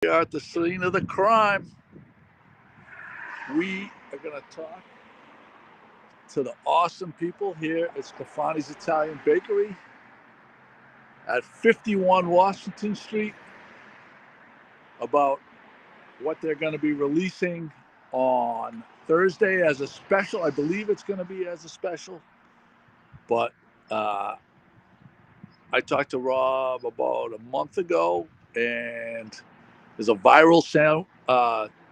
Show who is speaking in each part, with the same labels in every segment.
Speaker 1: We are at the scene of the crime. We are going to talk to the awesome people here at Sclafani's Italian Bakery at 51 Washington Street about what they're going to be releasing on Thursday as a special. I believe it's going to be as a special, but uh, I talked to Rob about a month ago, and there's a viral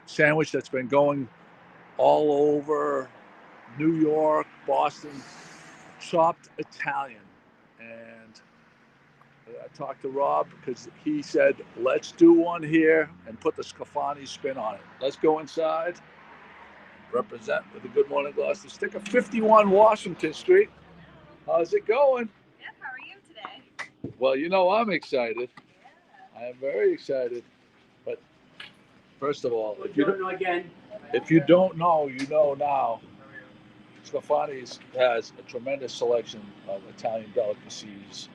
Speaker 1: sandwich that's been going all over New York, Boston, chopped Italian. And I talked to Rob because he said, let's do one here and put the Sclafani spin on it. Let's go inside, represent with the Good Morning Gloucester sticker, 51 Washington Street. How's it going?
Speaker 2: Good. How are you today?
Speaker 1: Well, I'm excited. I am very excited. But first of all, if you don't know, you know now. Sclafani's has a tremendous selection of Italian delicacies,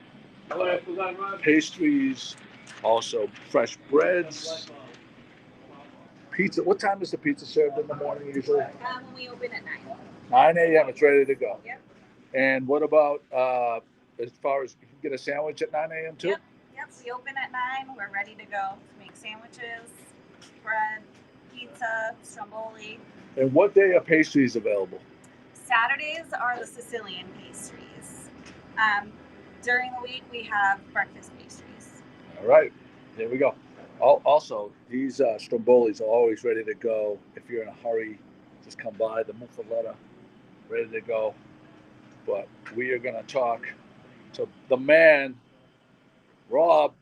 Speaker 1: pastries, also fresh breads, pizza. What time is the pizza served in the morning usually?
Speaker 2: When we open at 9.
Speaker 1: 9 a.m. It's ready to go.
Speaker 2: Yep.
Speaker 1: And what about as far as you can get a sandwich at 9 a.m. too?
Speaker 2: Yep. We open at 9. We're ready to go to make sandwiches, bread, pizza, stromboli.
Speaker 1: And what day are pastries available?
Speaker 2: Saturdays are the Sicilian pastries. During the week, we have breakfast pastries.
Speaker 1: All right, there we go. Also, these strombolis are always ready to go. If you're in a hurry, just come by. The muffaletta, ready to go. But we are going to talk to the man, Rob.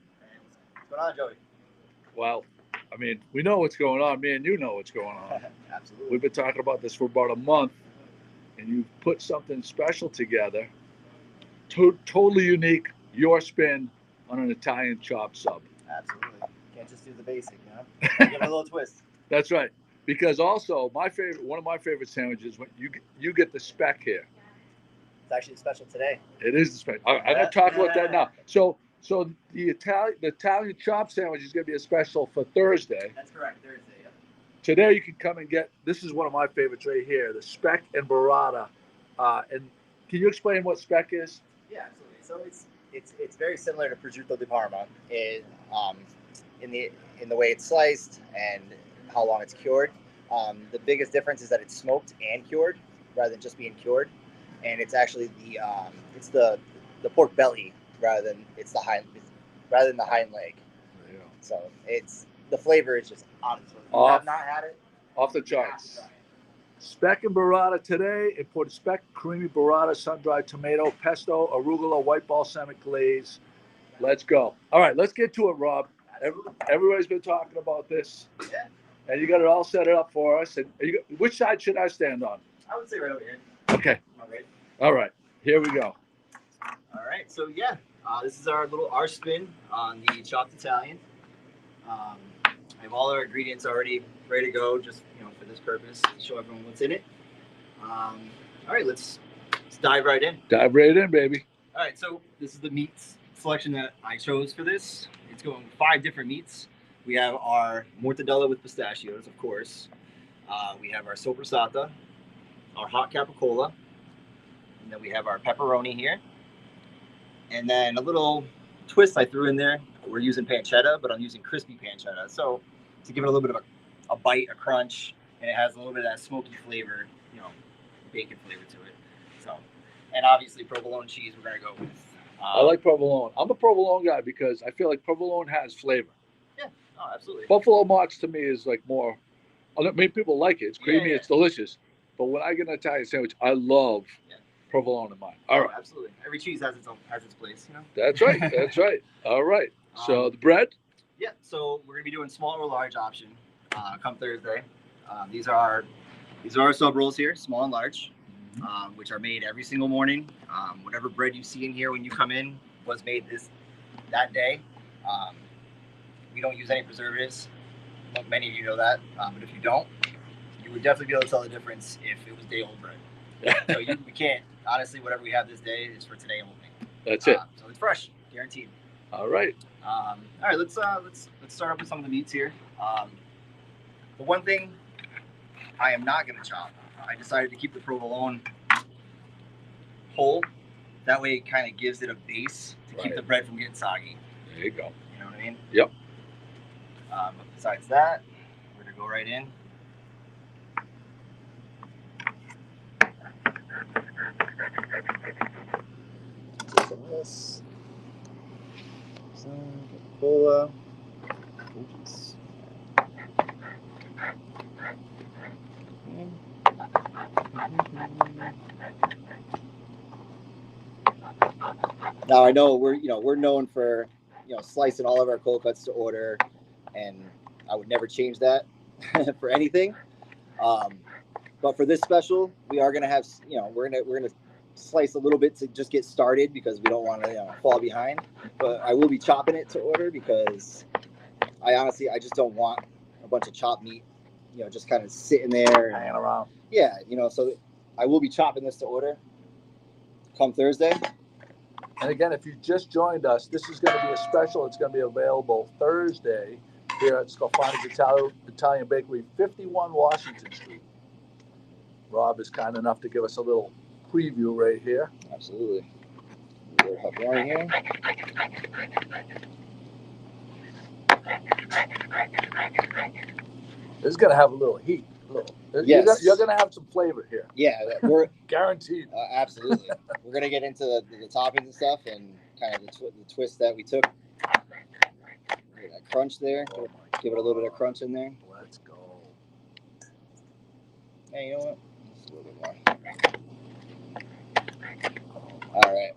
Speaker 3: What's going on, Joey?
Speaker 1: Well, I mean, we know what's going on. Me and you know what's going on.
Speaker 3: Absolutely.
Speaker 1: We've been talking about this for about a month, and you've put something special together, totally unique, your spin on an Italian chop sub.
Speaker 3: Absolutely. Can't just do the basic, Give it a little twist.
Speaker 1: That's right. Because also, one of my favorite sandwiches, when you get the speck here.
Speaker 3: It's actually special today.
Speaker 1: It is the speck. I'm going to talk about that now. So the Italian chop sandwich is going to be a special for Thursday.
Speaker 3: That's correct, Thursday. Yeah.
Speaker 1: Today you can come and get, this is one of my favorites right here, the speck and burrata. And can you explain what speck is?
Speaker 3: Yeah, absolutely. So it's very similar to prosciutto di Parma in the way it's sliced and how long it's cured. The biggest difference is that it's smoked and cured rather than just being cured, and it's actually the pork belly rather than the hind leg.
Speaker 1: Yeah.
Speaker 3: So the flavor is just honestly. If you have not had it,
Speaker 1: off the charts. Speck and burrata today. Imported speck, creamy burrata, sun-dried tomato, pesto, arugula, white balsamic glaze. Let's go. All right, let's get to it, Rob. Everybody's been talking about this.
Speaker 3: Yeah.
Speaker 1: And you got it all set up for us. And which side should I stand on?
Speaker 3: I would say right over here.
Speaker 1: Okay. All right. Here we go.
Speaker 3: All right. So yeah, this is our spin on the chopped Italian. I have all our ingredients already ready to go, just for this purpose, to show everyone what's in it. All right, let's dive right in.
Speaker 1: Dive right in, baby.
Speaker 3: All right, so this is the meats selection that I chose for this. It's going 5 different meats. We have our mortadella with pistachios, of course. We have our soppressata, our hot capicola, and then we have our pepperoni here. And then a little twist I threw in there. We're using pancetta, but I'm using crispy pancetta. So to give it a little bit of a bite, a crunch, and it has a little bit of that smoky flavor, bacon flavor to it. So, and obviously provolone cheese we're gonna go with.
Speaker 1: I like provolone. I'm a provolone guy because I feel like provolone has flavor.
Speaker 3: Yeah, oh, absolutely.
Speaker 1: Buffalo Mott's to me is like more. I mean, people like it. It's creamy.
Speaker 3: Yeah.
Speaker 1: It's delicious. But when I get an Italian sandwich, I love provolone in mine. All right.
Speaker 3: Absolutely. Every cheese has its place,
Speaker 1: That's right. That's right. All right. So the bread.
Speaker 3: Yeah. So we're gonna be doing small or large option. Come Thursday. These are our sub rolls here, small and large, which are made every single morning. Whatever bread you see in here when you come in was made that day. We don't use any preservatives. Many of you know that, but if you don't, you would definitely be able to tell the difference if it was day-old bread. So we can't, honestly, whatever we have this day is for today only.
Speaker 1: That's it.
Speaker 3: So it's fresh, guaranteed.
Speaker 1: All right.
Speaker 3: All right, let's start up with some of the meats here. The one thing I am not going to chop. I decided to keep the provolone whole. That way, it kind of gives it a base to keep the bread from getting soggy.
Speaker 1: There you go.
Speaker 3: You know what I mean?
Speaker 1: Yep.
Speaker 3: But besides that, we're gonna go right in. Some of this. Some Coca-Cola. Oops. Now I know we're known for slicing all of our cold cuts to order, and I would never change that for anything. But for this special, we are gonna have we're gonna slice a little bit to just get started because we don't want to fall behind. But I will be chopping it to order because I just don't want a bunch of chopped meat, just kind of sitting there
Speaker 1: Hanging around.
Speaker 3: Yeah, so I will be chopping this to order come Thursday.
Speaker 1: And again, if you just joined us, this is going to be a special. It's going to be available Thursday here at Sclafani's Italian Bakery, 51 Washington Street. Rob is kind enough to give us a little preview right here.
Speaker 3: Absolutely. We'll have one here.
Speaker 1: This is going to have a little heat.
Speaker 3: Yes.
Speaker 1: You're going to have some flavor here.
Speaker 3: Yeah, we're
Speaker 1: guaranteed.
Speaker 3: Absolutely. We're going to get into the toppings and stuff and kind of the twist that we took. That crunch there. Give it a little bit of crunch in there.
Speaker 1: Let's go.
Speaker 3: Hey, you know what? Just a little bit more. All right.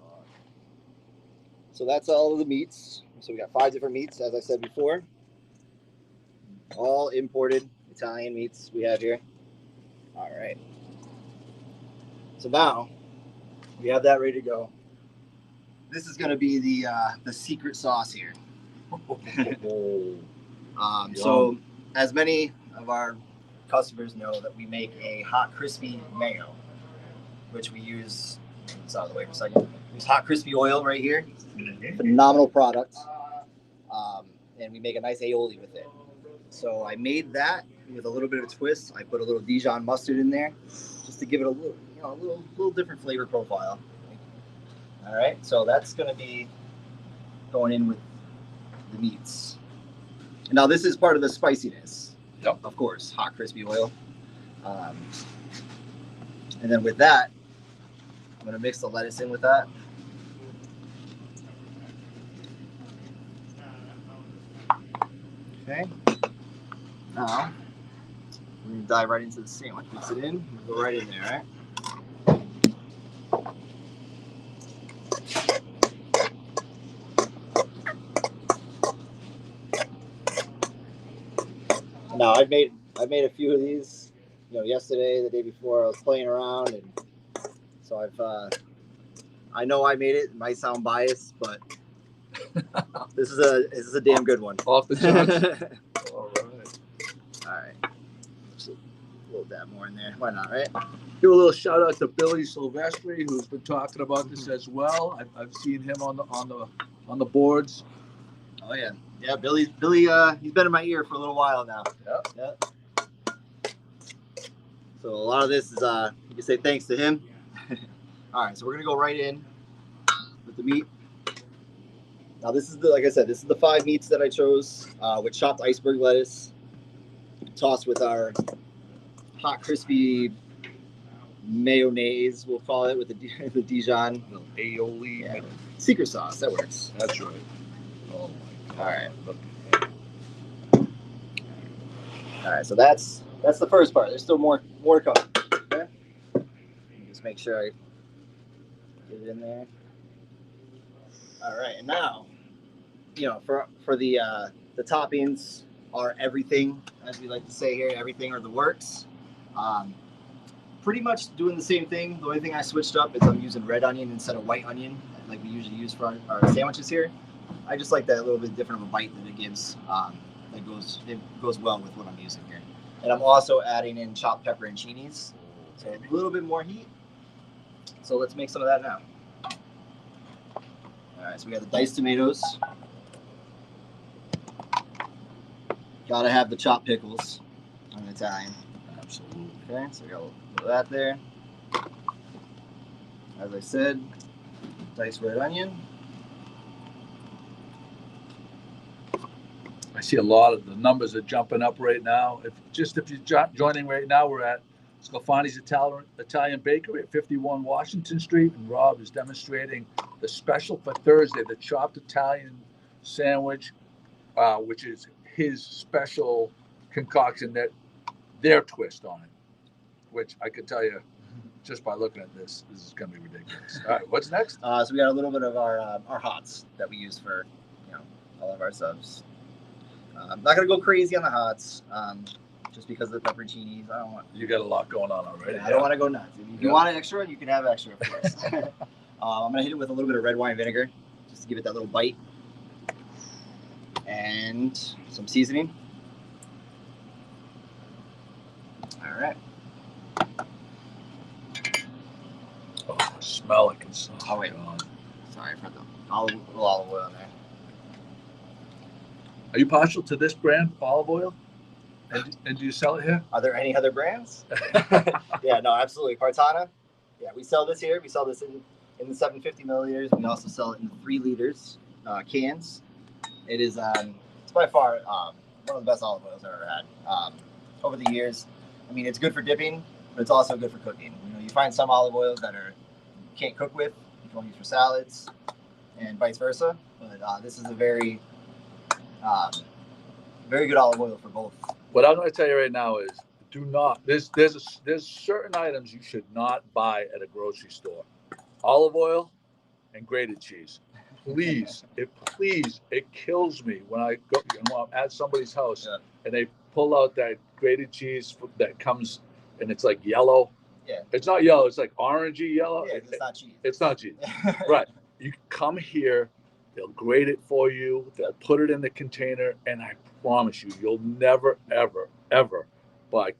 Speaker 3: So that's all of the meats. So we got 5 different meats, as I said before. All imported Italian meats we have here. All right. So now we have that ready to go. This is going to be the secret sauce here. So as many of our customers know that we make a hot crispy mayo, which we use. It's out of the way for a second. We use hot crispy oil right here. Phenomenal product. And we make a nice aioli with it. So I made that with a little bit of a twist. I put a little Dijon mustard in there just to give it a little different flavor profile. All right, so that's going to be going in with the meats. Now this is part of the spiciness.
Speaker 1: Yep.
Speaker 3: Of course, hot crispy oil. And then with that, I'm going to mix the lettuce in with that. Okay. Now, we're going to dive right into the sandwich. Mix it in. We'll go right in there, all right? Now, I've made a few of these, yesterday, the day before. I was playing around, and so I know I made it. It might sound biased, but this is a damn good one.
Speaker 1: Off the charts. All
Speaker 3: right. Just a little dab more in there. Why not, right?
Speaker 1: Do a little shout out to Billy Silvestri, who's been talking about this as well. I've seen him on the boards.
Speaker 3: Oh yeah, yeah. Billy. He's been in my ear for a little while now. Yep. So a lot of this is you can say thanks to him. All right, so we're gonna go right in with the meat. Now this is like I said, this is the 5 meats that I chose with chopped iceberg lettuce, tossed with our hot crispy mayonnaise, we'll call it, with the Dijon
Speaker 1: aioli.
Speaker 3: Yeah. Secret sauce, that works.
Speaker 1: That's right. Oh my God.
Speaker 3: All right. All right, so that's the first part. There's still more to come. Okay. Just make sure I get it in there. All right, and now, for the toppings are everything, as we like to say here, everything are the works. Pretty much doing the same thing. The only thing I switched up is I'm using red onion instead of white onion, like we usually use for our sandwiches here. I just like that a little bit different of a bite that it gives. It goes well with what I'm using here. And I'm also adding in chopped pepperoncinis, so a little bit more heat. So let's make some of that now. All right, so we got the diced tomatoes. Gotta have the chopped pickles on an Italian.
Speaker 1: Absolutely.
Speaker 3: Okay, so we got a little of that there. As I said, diced red onion.
Speaker 1: I see a lot of the numbers are jumping up right now. If you're joining right now, we're at Sclafani's Italian Bakery at 51 Washington Street, and Rob is demonstrating the special for Thursday, the chopped Italian sandwich, which is his special concoction, that their twist on it, which I can tell you just by looking at this is going to be ridiculous. All right, what's next?
Speaker 3: So we got a little bit of our hots that we use for all of our subs. I'm not gonna go crazy on the hots, just because of the pepperoncinis. I don't want.
Speaker 1: You got a lot going on already.
Speaker 3: I don't want to go nuts. If you want an extra, you can have extra, of course. I'm gonna hit it with a little bit of red wine vinegar, just to give it that little bite, and some seasoning. All right.
Speaker 1: Oh, smell it.
Speaker 3: Oh wait, sorry for the olive oil in there.
Speaker 1: Are you partial to this brand, olive oil? And do you sell it here?
Speaker 3: Are there any other brands? Yeah, no, absolutely. Partana. Yeah, we sell this here. We sell this in the 750 milliliters. We also sell it in the 3 liters cans. It is it's by far one of the best olive oils I've ever had. Over the years, I mean, it's good for dipping, but it's also good for cooking. You find some olive oils that you can't cook with. You can only use for salads, and vice versa. But this is a very good olive oil for both.
Speaker 1: What I'm going to tell you right now is, do not. There's certain items you should not buy at a grocery store. Olive oil and grated cheese. Please, it kills me when I go. I'm at somebody's house and they pull out that grated cheese that comes and it's like yellow.
Speaker 3: Yeah.
Speaker 1: It's not yellow. It's like orangey yellow.
Speaker 3: Yeah, it's not cheese.
Speaker 1: It's not cheese. Right. You come here. They'll grate it for you. They'll put it in the container, and I promise you, you'll never, ever, ever buy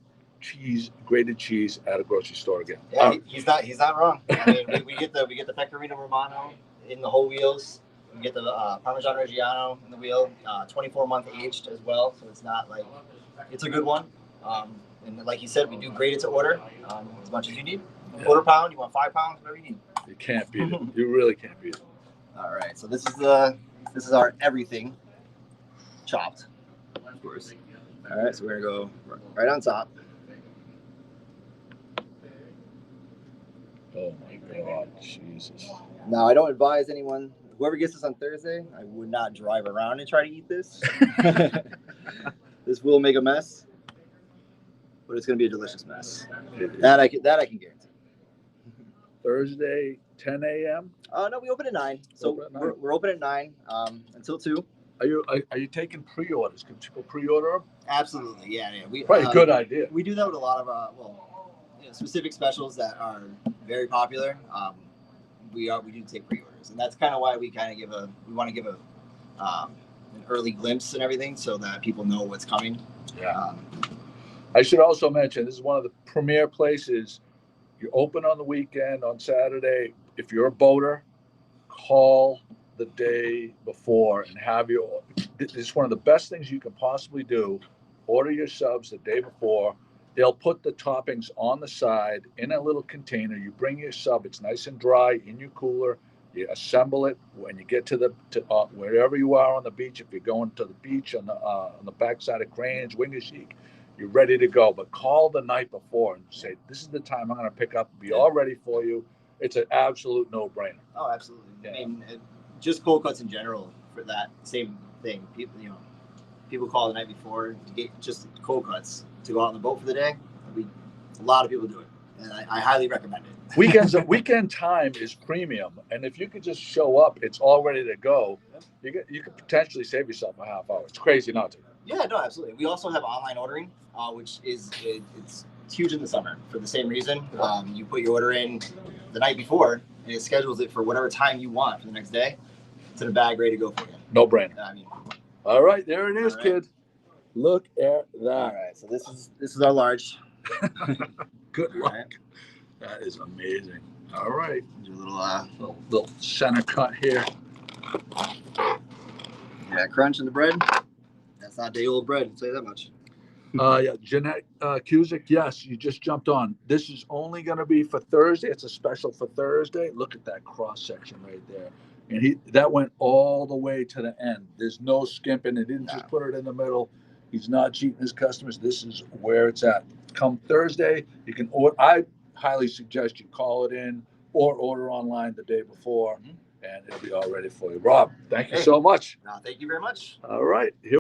Speaker 1: grated cheese at a grocery store again.
Speaker 3: Yeah, he's not wrong. I mean, we get the Pecorino Romano in the whole wheels. We get the Parmesan Reggiano in the wheel, 24-month aged as well. So it's not like it's a good one. And like you said, we do grate it to order as much as you need. Quarter pound, you want 5 pounds, whatever you need.
Speaker 1: You can't beat it. You really can't beat it.
Speaker 3: All right, so this is our everything chopped, of course. All right, so we're gonna go right on top.
Speaker 1: Oh my God, Jesus!
Speaker 3: Now I don't advise anyone. Whoever gets this on Thursday, I would not drive around and try to eat this. This will make a mess, but it's gonna be a delicious mess. That I can guarantee.
Speaker 1: Thursday, 10 a.m.
Speaker 3: No, we open at 9. So we're open at 9 until 2.
Speaker 1: Are you taking pre-orders? Can people pre-order them?
Speaker 3: Absolutely, yeah. We
Speaker 1: probably a good idea.
Speaker 3: We do that with a lot of specific specials that are very popular. We do take pre-orders, and that's kind of why we want to give an early glimpse and everything, so that people know what's coming.
Speaker 1: Yeah. I should also mention this is one of the premier places. You're open on the weekend, on Saturday. If you're a boater, call the day before and have your. It's one of the best things you can possibly do. Order your subs the day before. They'll put the toppings on the side in a little container. You bring your sub. It's nice and dry in your cooler. You assemble it when you get to wherever you are on the beach. If you're going to the beach on the backside of Cranes, Wingacheek, you're ready to go. But call the night before and say, this is the time I'm going to pick up. Be all ready for you. It's an absolute no-brainer.
Speaker 3: Oh, absolutely.
Speaker 1: Yeah.
Speaker 3: I mean, just cold cuts in general for that same thing. People call the night before to get just cold cuts to go out on the boat for the day. A lot of people do it, and I highly recommend it.
Speaker 1: Weekend time is premium, and if you could just show up, it's all ready to go. You could potentially save yourself a half hour. It's crazy not to.
Speaker 3: Yeah, no, absolutely. We also have online ordering, which it's huge in the summer for the same reason. You put your order in the night before, and it schedules it for whatever time you want for the next day. It's in a bag ready to go for you.
Speaker 1: No brainer.
Speaker 3: I mean,
Speaker 1: all right, there it is,
Speaker 3: right.
Speaker 1: kid. Look at that.
Speaker 3: All right, so this is our large.
Speaker 1: Good luck.
Speaker 3: Right.
Speaker 1: That is amazing. All right,
Speaker 3: Do a
Speaker 1: little center cut here.
Speaker 3: Yeah, crunch in the bread. That's not day old bread. I'll tell you that much.
Speaker 1: Yeah, Jeanette Cusick, yes, you just jumped on. This is only going to be for Thursday. It's a special for Thursday. Look at that cross section right there. And that went all the way to the end. There's no skimping. He didn't just put it in the middle. He's not cheating his customers. This is where it's at. Come Thursday, you can order. I highly suggest you call it in or order online the day before, and it'll be all ready for you. Rob, thank you so much.
Speaker 3: Thank you very much.
Speaker 1: All right. Here